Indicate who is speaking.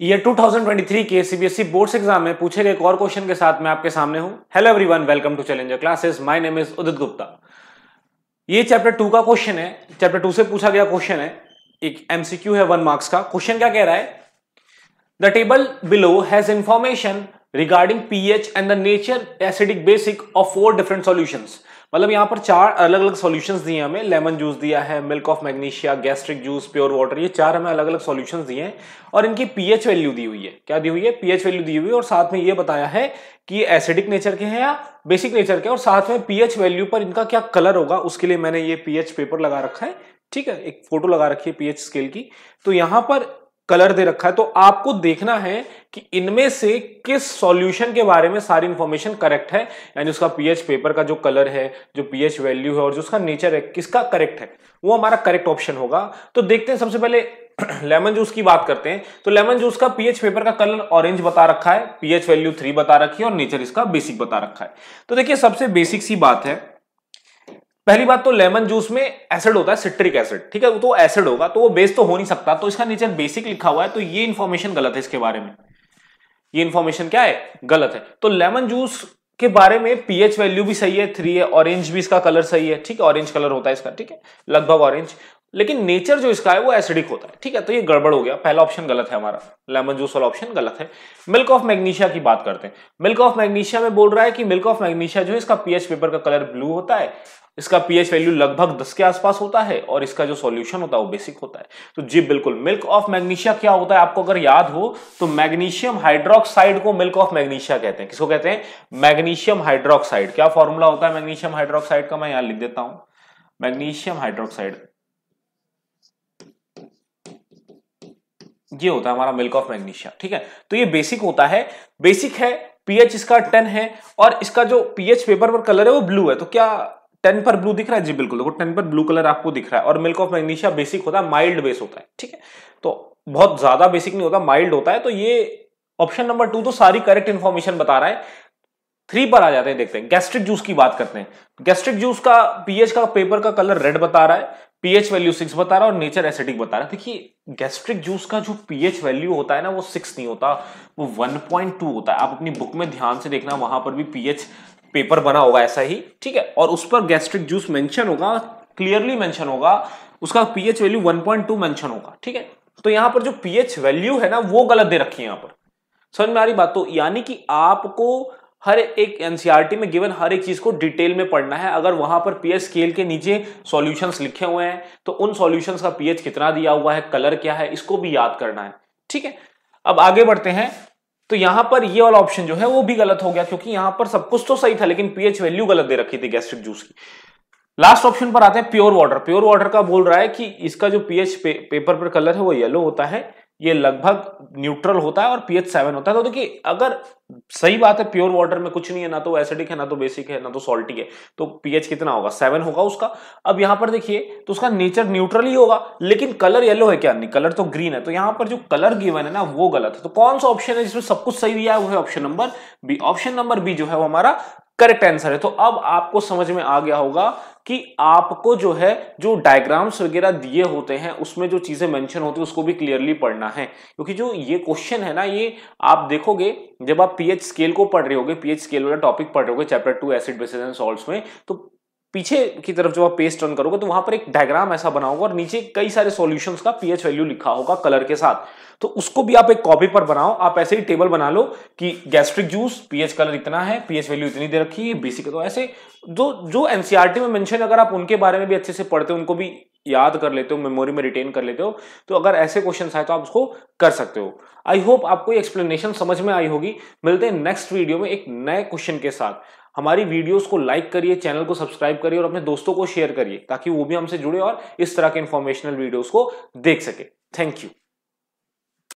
Speaker 1: Year 2023 के CBSE boards exam में पूछे गए एक और क्वेश्चन के साथ मैं आपके सामने हूं। Hello everyone, welcome to challenger classes. My name is Udit Gupta. ये चैप्टर 2 का क्वेश्चन है। चैप्टर 2 से पूछा गया क्वेश्चन है, एक एमसीक्यू है 1 मार्क्स का। क्वेश्चन क्या कह रहा है? The table below has information regarding pH and the nature acidic basic of 4 different solutions. मतलब यहां पर 4 अलग अलग सॉल्यूशंस दिए हमें। लेमन जूस दिया है, milk of magnesia, gastric juice, pure water, ये 4 हमें अलग अलग सॉल्यूशंस दिए हैं और इनकी पीएच वैल्यू दी हुई है। क्या दी हुई है? पीएच वैल्यू दी हुई है और साथ में ये बताया है कि ये एसिडिक नेचर के हैं या बेसिक नेचर के, और साथ में पीएच वैल्यू पर इनका क्या कलर होगा उसके लिए मैंने ये पीएच पेपर लगा रखा है। ठीक है, एक फोटो लगा रखी है पीएच स्केल की, तो यहां पर कलर दे रखा है। तो आपको देखना है कि इनमें से किस सॉल्यूशन के बारे में सारी इंफॉर्मेशन करेक्ट है, यानी उसका पीएच पेपर का जो कलर है, जो पीएच वैल्यू है और जो उसका नेचर है, किसका करेक्ट है, वो हमारा करेक्ट ऑप्शन होगा। तो देखते हैं, सबसे पहले लेमन जूस की बात करते हैं। तो लेमन जूस का पीएच पेपर का कलर ऑरेंज बता रखा है, पीएच वैल्यू 3 बता रखी है और नेचर इसका बेसिक बता रखा है। तो देखिए, सबसे बेसिक सी बात है, पहली बात तो लेमन जूस में एसिड होता है, सिट्रिक एसिड। ठीक है, वो तो एसिड होगा तो वो बेस तो हो नहीं सकता, तो इसका नेचर बेसिक लिखा हुआ है, तो ये इंफॉर्मेशन गलत है इसके बारे में। ये इंफॉर्मेशन क्या है? गलत है। तो लेमन जूस के बारे में पीएच वैल्यू भी सही है, 3 है, ऑरेंज भी इसका कलर सही है। ठीक है, ऑरेंज कलर होता है इसका, ठीक है, लगभग ऑरेंज, लेकिन नेचर जो इसका है वो एसिडिक होता है। ठीक है, तो ये गड़बड़ हो गया, पहला ऑप्शन गलत है हमारा, लेमन जूस वाला ऑप्शन गलत है। मिल्क ऑफ मैग्नीशिया की बात करते हैं। मिल्क ऑफ मैग्नीशिया में बोल रहा है कि मिल्क ऑफ मैग्नीशिया जो है इसका पीएच पेपर का कलर ब्लू होता है, इसका पीएच वैल्यू लगभग 10 के आसपास होता है और इसका जो सॉल्यूशन होता है वो बेसिक होता है। तो जी बिल्कुल, मिल्क ऑफ मैग्नीशिया क्या होता है आपको अगर याद हो तो मैग्नीशियम हाइड्रोक्साइड को मिल्क ऑफ मैग्नीशिया कहते हैं। किसको कहते हैं? Magnesium hydroxide. क्या फॉर्मूला होता है मैग्नीशियम हाइड्रोक्साइड का? मैं यहां लिख देता हूं, मैग्नीशियम हाइड्रोक्साइड, ये होता है हमारा मिल्क ऑफ मैग्नीशिया। ठीक है, तो ये बेसिक होता है, बेसिक है, पीएच इसका 10 है और इसका जो पीएच पेपर पर कलर है वो ब्लू है। तो क्या 10 पर ब्लू दिख रहा है? जी बिल्कुल, देखो 10 पर ब्लू कलर आपको दिख रहा है। और मिल्क ऑफ मैग्नीशिया बेसिक होता है, माइल्ड बेस होता है। ठीक है, तो बहुत ज्यादा बेसिक नहीं होता, माइल्ड होता है। तो ये ऑप्शन नंबर 2 तो सारी करेक्ट इंफॉर्मेशन बता रहा है। 3 पर आ जाते हैं, देखते हैं गैस्ट्रिक जूस की बात करते हैं। गैस्ट्रिक जूस का पीएच का पेपर का कलर रेड बता रहा है, पीएच वैल्यू 6 बता रहा है और नेचर एसिडिक बता रहा है। देखिए, गैस्ट्रिक जूस का जो पीएच वैल्यू होता है ना वो 6 नहीं होता, वो 1.2 होता है। आप अपनी बुक में ध्यान से देखना, वहां पर भी पीएच पेपर बना होगा ऐसा ही। ठीक है, और उस पर गैस्ट्रिक जूस मेंशन होगा, क्लियरली मेंशन होगा, उसका पीएच वैल्यू 1.2 मेंशन होगा। ठीक है, तो यहां पर जो पीएच वैल्यू है ना वो गलत दे रखी है यहां पर। समझ में आ रही बात? तो यानी कि आपको हर एक एनसीईआरटी में गिवन हर एक चीज को डिटेल में पढ़ना है। अगर वहां पर पीएच स्केल के नीचे सॉल्यूशंस लिखे हुए हैं तो उन सॉल्यूशंस का पीएच कितना दिया हुआ है, कलर क्या है, इसको भी याद करना है। ठीक है, अब आगे बढ़ते हैं। तो यहां पर ये वाला ऑप्शन जो है वो भी गलत हो गया, क्योंकि यहां पर सब कुछ तो सही था लेकिन पीएच वैल्यू गलत दे रखी थी गैस्ट्रिक जूस की। लास्ट ऑप्शन पर आते हैं, प्योर वाटर। प्योर वाटर का बोल रहा है कि इसका जो पीएच पेपर पर कलर है वो येलो होता है, ये लगभग न्यूट्रल होता है और पीएच 7 होता है। तो देखिए, अगर सही बात है, प्योर वाटर में कुछ नहीं है, ना तो एसिडिक है, ना तो बेसिक है, ना तो सॉल्टी है, तो पीएच कितना होगा? 7 होगा उसका। अब यहां पर देखिए, तो उसका नेचर न्यूट्रल ही होगा, लेकिन कलर येलो है क्या? नहीं, कलर तो ग्रीन है। तो यहां पर जो कलर गिवन है ना वो गलत है। तो कौन सा ऑप्शन है जिसमें सब कुछ सही दिया है? वो है option number B. Option number B जो है वो हमारा करेक्ट आंसर है। तो अब आपको समझ में आ गया होगा कि आपको जो है, जो डायग्राम्स वगैरह दिए होते हैं उसमें जो चीजें मेंशन होती है उसको भी क्लियरली पढ़ना है, क्योंकि जो ये क्वेश्चन है ना, ये आप देखोगे जब आप पीएच स्केल को पढ़ रहे होगे, पीएच स्केल वाला टॉपिक पढ़ रहे होगे chapter 2 acid basis and salts में, तो पीछे की तरफ जब आप पेज टर्न करोगे तो वहां पर एक डायग्राम ऐसा बना होगा और नीचे कई सारे सॉल्यूशंस का पीएच वैल्यू लिखा होगा कलर के साथ। तो उसको भी आप एक कॉपी पर बनाओ, आप ऐसे ही टेबल बना लो कि गैस्ट्रिक जूस पीएच कलर इतना है, पीएच वैल्यू इतनी दे रखी है, बेसिक। तो ऐसे जो एनसीईआरटी में मेंशन, अगर आप उनके बारे में भी अच्छे से पढ़ते हो, उनको भी याद कर लेते हो, मेमोरी में रिटेन कर लेते हो, तो अगर ऐसे क्वेश्चन आए तो आप उसको कर सकते हो। आई होप आपको एक्सप्लेनेशन समझ में आई होगी। मिलते हैं नेक्स्ट वीडियो में एक नए क्वेश्चन के साथ। हमारी वीडियोस को लाइक करिए, चैनल को सब्सक्राइब करिए और अपने दोस्तों को शेयर करिए ताकि वो भी हमसे जुड़े और इस तरह के इंफॉर्मेशनल वीडियोस को देख सके। Thank you.